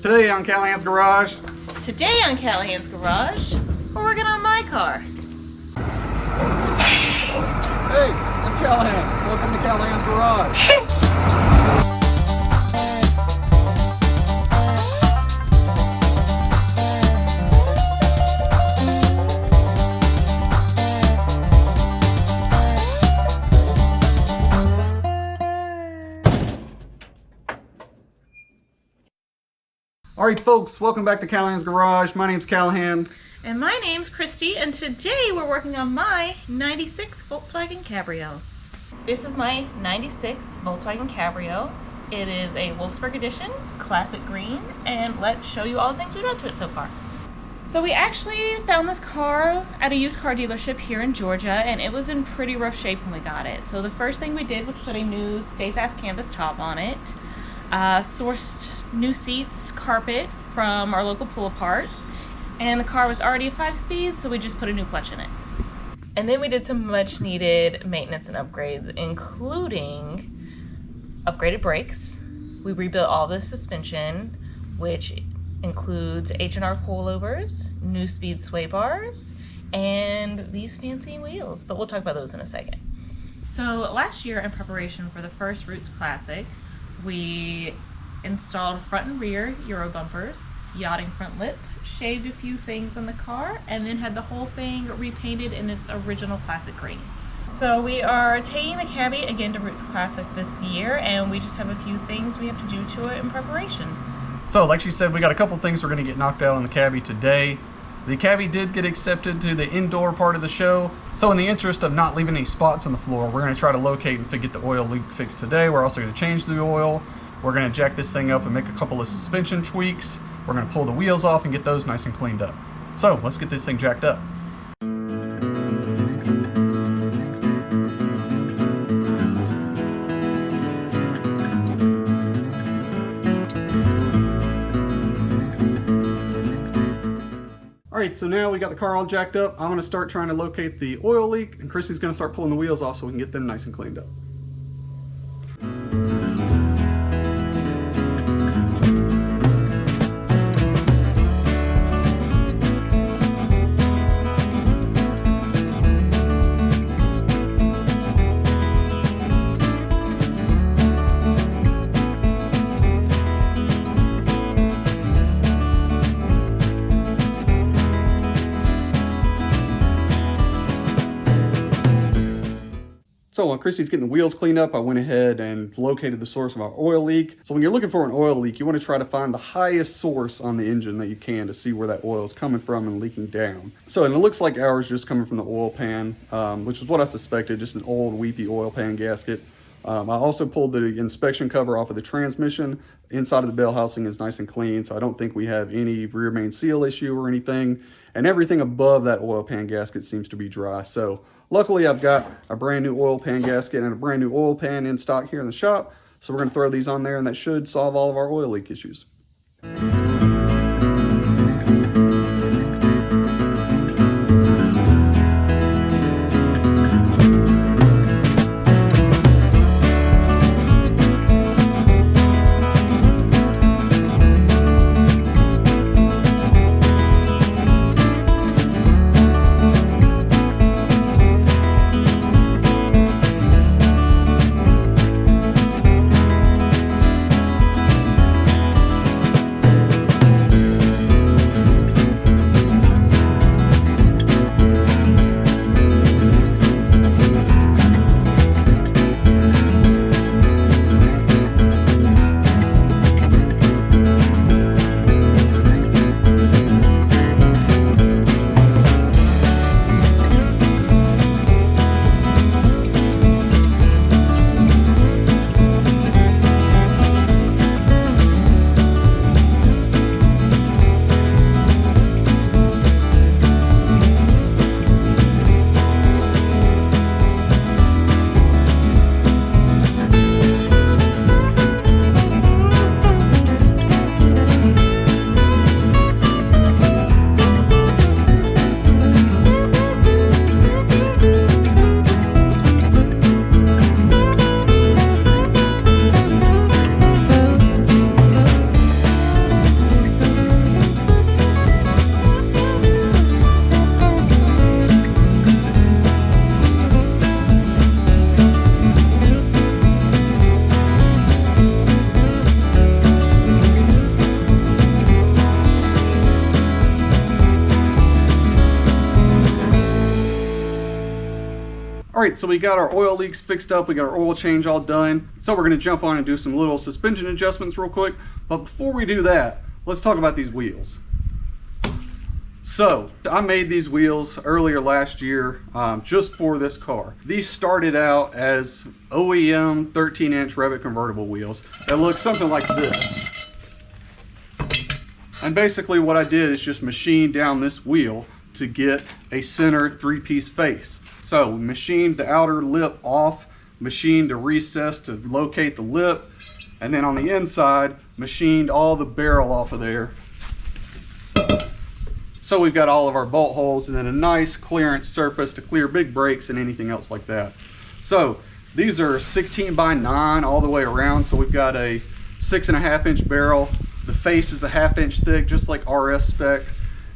Today on Callahan's Garage. Today on Callahan's Garage, we're working on my car. Hey, I'm Callahan. Welcome to Callahan's Garage. Alright folks, welcome back to Callahan's Garage. My name's Callahan. And my name's Kristi, and today we're working on my 96 Volkswagen Cabrio. This is my 96 Volkswagen Cabrio. It is a Wolfsburg edition, classic green, and let's show you all the things we've done to it so far. So we actually found this car at a used car dealership here in Georgia, and it was in pretty rough shape when we got it. So the first thing we did was put a new Stay Fast canvas top on it, sourced new seats, carpet from our local pull-aparts, and the car was already a 5-speed, so we just put a new clutch in it. And then we did some much needed maintenance and upgrades, including upgraded brakes. We rebuilt all the suspension, which includes H&R coilovers, new speed sway bars, and these fancy wheels, but we'll talk about those in a second. So last year, in preparation for the first Roots Classic, we installed front and rear Euro bumpers, yachting front lip, shaved a few things on the car, and then had the whole thing repainted in its original classic green. So we are taking the Cabby again to Roots Classic this year, and we just have a few things we have to do to it in preparation. So like she said, we got a couple things we're going to get knocked out on the Cabby today. The Cabby did get accepted to the indoor part of the show, so in the interest of not leaving any spots on the floor, we're going to try to locate and get the oil leak fixed today. We're also going to change the oil. We're going to jack this thing up and make a couple of suspension tweaks. We're going to pull the wheels off and get those nice and cleaned up. So let's get this thing jacked up. Alright, so now we got the car all jacked up. I'm going to start trying to locate the oil leak, and Kristi's going to start pulling the wheels off so we can get them nice and cleaned up. So while Kristi's getting the wheels cleaned up, I went ahead and located the source of our oil leak. So when you're looking for an oil leak, you want to try to find the highest source on the engine that you can to see where that oil is coming from and leaking down. So, and it looks like ours just coming from the oil pan, which is what I suspected, just an old weepy oil pan gasket. I also pulled the inspection cover off of the transmission. Inside of the bell housing is nice and clean, so I don't think we have any rear main seal issue or anything. And everything above that oil pan gasket seems to be dry. So luckily I've got a brand new oil pan gasket and a brand new oil pan in stock here in the shop. So we're going to throw these on there, and that should solve all of our oil leak issues. All right, so we got our oil leaks fixed up, we got our oil change all done. So we're gonna jump on and do some little suspension adjustments real quick. But before we do that, let's talk about these wheels. So I made these wheels earlier last year just for this car. These started out as OEM 13-inch Revit convertible wheels that look something like this. And basically what I did is just machine down this wheel to get a center 3-piece face. So we machined the outer lip off, machined a recess to locate the lip, and then on the inside, machined all the barrel off of there. So we've got all of our bolt holes and then a nice clearance surface to clear big breaks and anything else like that. So these are 16 by 9 all the way around. So we've got a 6.5-inch barrel. The face is a 1/2 inch thick, just like RS spec.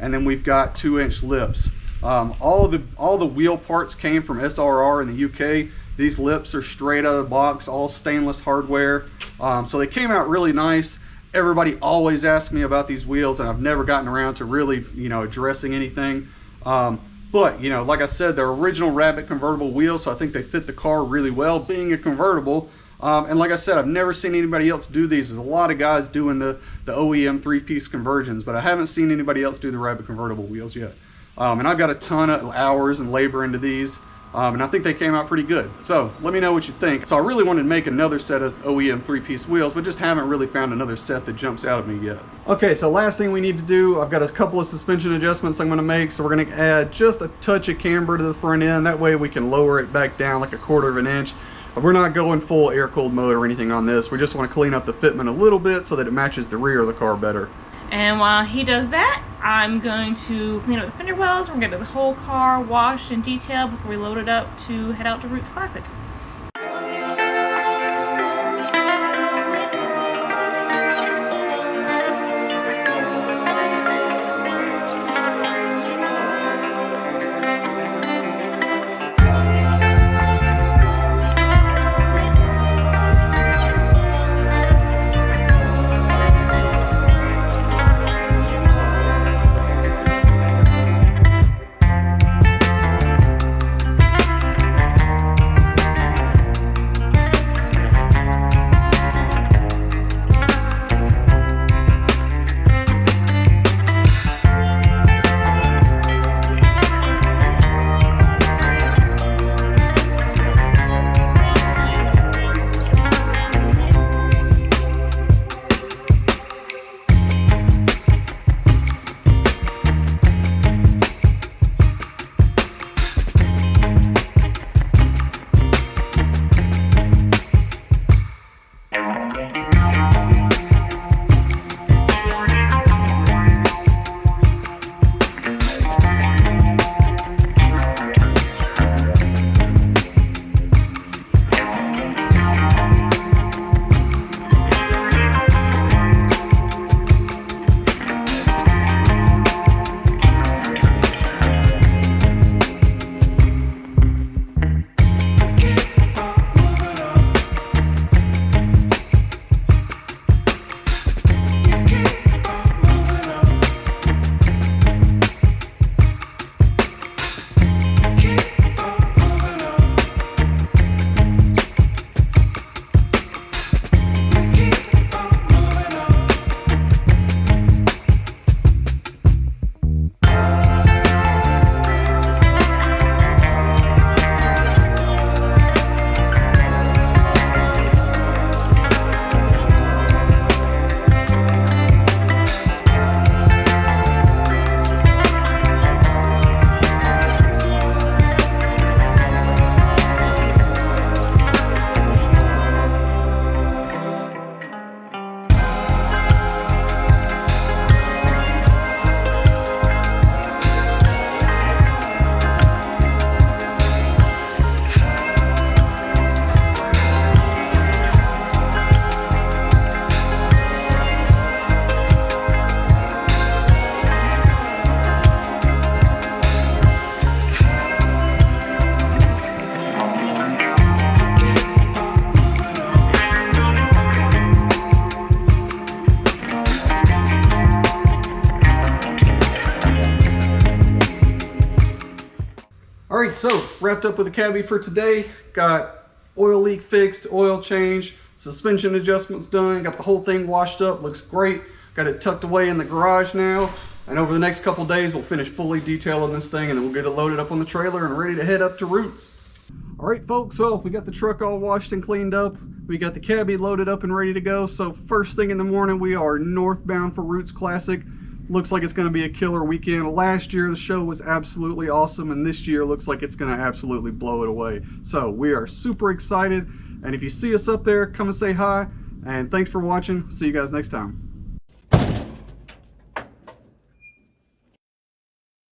And then we've got 2-inch lips. All the wheel parts came from SRR in the UK. These lips are straight out of the box, all stainless hardware. So they came out really nice. Everybody always asks me about these wheels, and I've never gotten around to really, addressing anything. But, like I said, they're original Rabbit convertible wheels, so I think they fit the car really well, being a convertible. And like I said, I've never seen anybody else do these. There's a lot of guys doing the OEM 3-piece conversions, but I haven't seen anybody else do the Rabbit convertible wheels yet. And I've got a ton of hours and labor into these. And I think they came out pretty good. So let me know what you think. So I really wanted to make another set of OEM 3-piece wheels, but just haven't really found another set that jumps out at me yet. Okay, so last thing we need to do, I've got a couple of suspension adjustments I'm gonna make. So we're gonna add just a touch of camber to the front end. That way we can lower it back down like 1/4 inch. We're not going full air-cooled mode or anything on this. We just wanna clean up the fitment a little bit so that it matches the rear of the car better. And while he does that, I'm going to clean up the fender wells. We're going to get the whole car washed in detail before we load it up to head out to Roots Classic. right, so wrapped up with the Cabby for today. Got oil leak fixed, oil change, suspension adjustments done, got the whole thing washed up, looks great. Got it tucked away in the garage now, and over the next couple days we'll finish fully detailing this thing, and then we'll get it loaded up on the trailer and ready to head up to Roots. All right folks, well, we got the truck all washed and cleaned up. We got the Cabby loaded up and ready to go. So first thing in the morning, we are northbound for Roots Classic. Looks like it's going to be a killer weekend. Last year the show was absolutely awesome, and this year looks like it's going to absolutely blow it away. So we are super excited, and if you see us up there, come and say hi, and thanks for watching. See you guys next time.